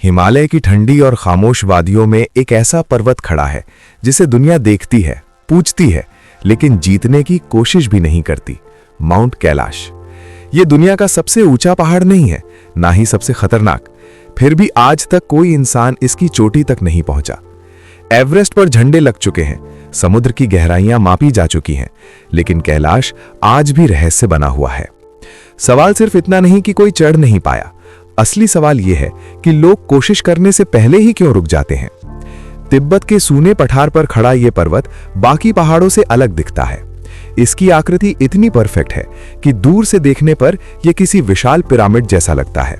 हिमालय की ठंडी और खामोश वादियों में एक ऐसा पर्वत खड़ा है जिसे दुनिया देखती है, पूजती है, लेकिन जीतने की कोशिश भी नहीं करती। माउंट कैलाश। ये दुनिया का सबसे ऊंचा पहाड़ नहीं है, ना ही सबसे खतरनाक। फिर भी आज तक कोई इंसान इसकी चोटी तक नहीं पहुंचा। एवरेस्ट पर झंडे लग चुके हैं, समुद्र की गहराइयां मापी जा चुकी हैं, लेकिन कैलाश आज भी रहस्य बना हुआ है। सवाल सिर्फ इतना नहीं कि कोई चढ़ नहीं पाया, असली सवाल यह है कि लोग कोशिश करने से पहले ही क्यों रुक जाते हैं। तिब्बत के सूने पठार पर खड़ा यह पर्वत बाकी पहाड़ों से अलग दिखता है। इसकी आकृति इतनी परफेक्ट है कि दूर से देखने पर यह किसी विशाल पिरामिड जैसा लगता है।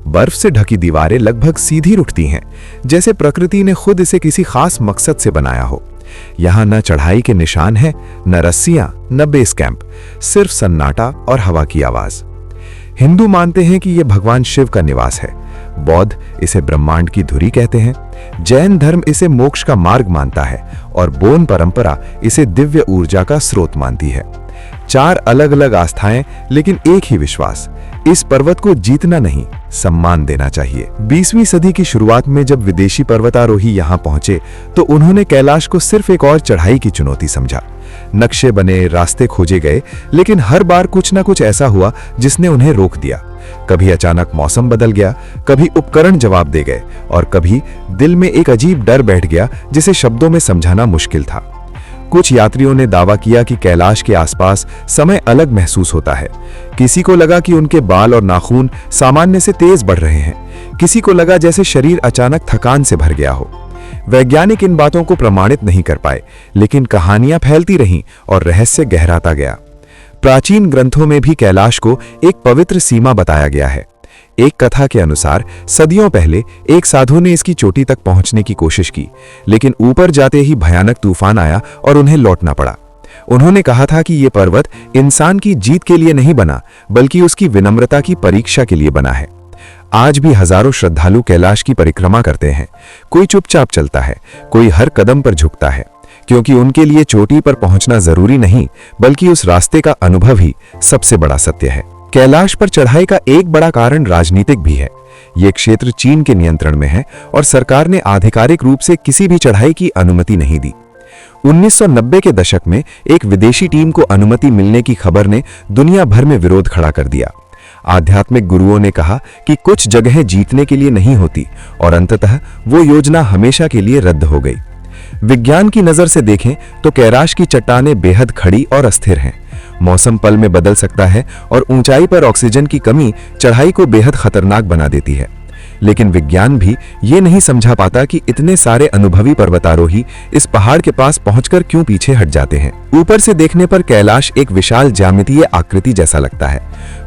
बर्फ से ढकी दीवारें लगभग सीधी उठती हैं, जैसे प्रकृति ने खुद इसे किसी खास मकसद से बनाया हो। यहां न चढ़ाई के निशान हैं, न रस्सियां, न बेस कैंप, सिर्फ सन्नाटा और हवा की आवाज। हिंदू मानते हैं कि यह भगवान शिव का निवास है, बौद्ध इसे ब्रह्मांड की धुरी कहते हैं, जैन धर्म इसे मोक्ष का मार्ग मानता है और बोन परंपरा इसे दिव्य ऊर्जा का स्रोत मानती है। चार अलग अलग आस्थाएं, लेकिन एक ही विश्वास, इस पर्वत को जीतना नहीं, सम्मान देना चाहिए। 20वीं सदी की शुरुआत में जब विदेशी पर्वतारोही यहां पहुंचे तो उन्होंने कैलाश को सिर्फ एक और चढ़ाई की चुनौती समझा। नक्शे बने, रास्ते खोजे गए, लेकिन हर बार कुछ ना कुछ ऐसा हुआ जिसने उन्हें रोक दिया। कभी अचानक मौसम बदल गया, कभी उपकरण जवाब दे गए, और कभी दिल में एक अजीब डर बैठ गया जिसे शब्दों में समझाना मुश्किल था। कुछ यात्रियों ने दावा किया कि कैलाश के आसपास समय अलग महसूस होता है। किसी को लगा कि उनके बाल और नाखून सामान्य से तेज बढ़ रहे हैं, किसी को लगा जैसे शरीर अचानक थकान से भर गया हो। वैज्ञानिक इन बातों को प्रमाणित नहीं कर पाए, लेकिन कहानियां फैलती रहीं और रहस्य गहराता गया। प्राचीन ग्रंथों में भी कैलाश को एक पवित्र सीमा बताया गया है। एक कथा के अनुसार सदियों पहले एक साधु ने इसकी चोटी तक पहुंचने की कोशिश की, लेकिन ऊपर जाते ही भयानक तूफान आया और उन्हें लौटना पड़ा। उन्होंने कहा था कि यह पर्वत इंसान की जीत के लिए नहीं बना, बल्कि उसकी विनम्रता की परीक्षा के लिए बना है। आज भी हजारों श्रद्धालु कैलाश की परिक्रमा करते हैं। कोई चुपचाप चलता है, कोई हर कदम पर झुकता है, क्योंकि उनके लिए चोटी पर पहुंचना जरूरी नहीं, बल्कि उस रास्ते का अनुभव ही सबसे बड़ा सत्य है। कैलाश पर चढ़ाई का एक बड़ा कारण राजनीतिक भी है। यह क्षेत्र चीन के नियंत्रण में है और सरकार ने आधिकारिक रूप से किसी भी चढ़ाई की अनुमति नहीं दी। 1990 के दशक में एक विदेशी टीम को अनुमति मिलने की खबर ने दुनिया भर में विरोध खड़ा कर दिया। आध्यात्मिक गुरुओं ने कहा कि कुछ जगहें जीतने के लिए नहीं होती, और अंततः वो योजना हमेशा के लिए रद्द हो गई। विज्ञान की नजर से देखें तो कैलाश की चट्टानें बेहद खड़ी और अस्थिर हैं। मौसम पल में बदल सकता है और ऊंचाई पर ऑक्सीजन की कमी चढ़ाई को बेहद खतरनाक बना देती है। लेकिन विज्ञान भी ये नहीं समझा पाता कि इतने सारे अनुभवी पर्वतारोही इस पहाड़ के पास पहुंचकर क्यों पीछे हट जाते हैं। ऊपर से देखने पर कैलाश एक विशाल ज्यामितीय आकृति जैसा लगता है।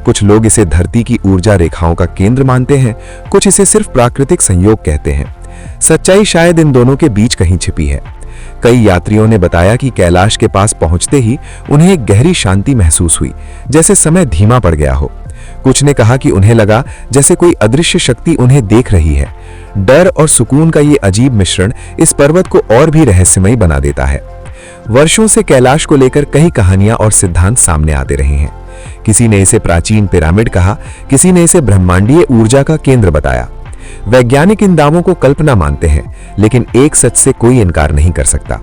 कुछ लोग इसे धरती की ऊर्जा रेखाओं का केंद्र मानते हैं, कुछ इसे सिर्फ प्राकृतिक संयोग कहते हैं। सच्चाई शायद इन दोनों के बीच कहीं छिपी है। कई यात्रियों ने बताया कि कैलाश के पास पहुंचते ही उन्हें एक गहरी शांति महसूस हुई, जैसे समय धीमा पड़ गया हो। कुछ ने कहा कि उन्हें लगा जैसे कोई अदृश्य शक्ति उन्हें देख रही है। डर और सुकून का ये अजीब मिश्रण इस पर्वत को और भी रहस्यमयी बना देता है। वर्षों से कैलाश को लेकर कई कहानियां और सिद्धांत सामने आते रहे हैं। किसी ने इसे प्राचीन पिरामिड कहा, किसी ने इसे ब्रह्मांडीय ऊर्जा का केंद्र बताया। वैज्ञानिक इन दावों को कल्पना मानते हैं, लेकिन एक सच से कोई इनकार नहीं कर सकता।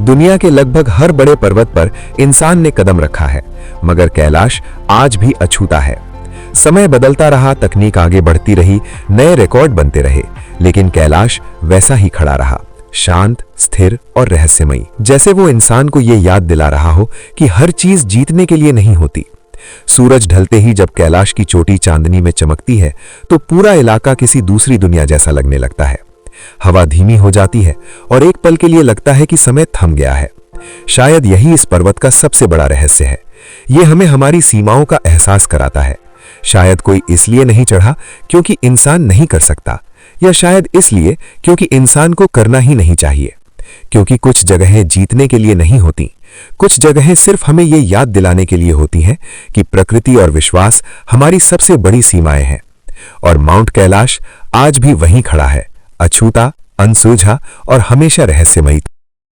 दुनिया के लगभग हर बड़े पर्वत पर इंसान ने कदम रखा है, मगर कैलाश आज भी अछूता है। समय बदलता रहा, तकनीक आगे बढ़ती रही, नए रिकॉर्ड बनते रहे, लेकिन कैलाश वैसा ही खड़ा रहा, शांत, स्थिर और रहस्यमयी, जैसे वो इंसान को ये याद दिला रहा हो कि हर चीज जीतने के लिए नहीं होती। सूरज ढलते ही जब कैलाश की चोटी चांदनी में चमकती है तो पूरा इलाका किसी दूसरी दुनिया जैसा लगने लगता है। हवा धीमी हो जाती है और एक पल के लिए लगता है कि समय थम गया है। शायद यही इस पर्वत का सबसे बड़ा रहस्य है। यह हमें हमारी सीमाओं का एहसास कराता है। शायद कोई इसलिए नहीं चढ़ा क्योंकि इंसान नहीं कर सकता, या शायद इसलिए क्योंकि इंसान को करना ही नहीं चाहिए। क्योंकि कुछ जगहें जीतने के लिए नहीं होती, कुछ जगहें सिर्फ हमें ये याद दिलाने के लिए होती हैं कि प्रकृति और विश्वास हमारी सबसे बड़ी सीमाएं हैं। और माउंट कैलाश आज भी वहीं खड़ा है, अछूता, अनसूझा और हमेशा रहस्यमयी।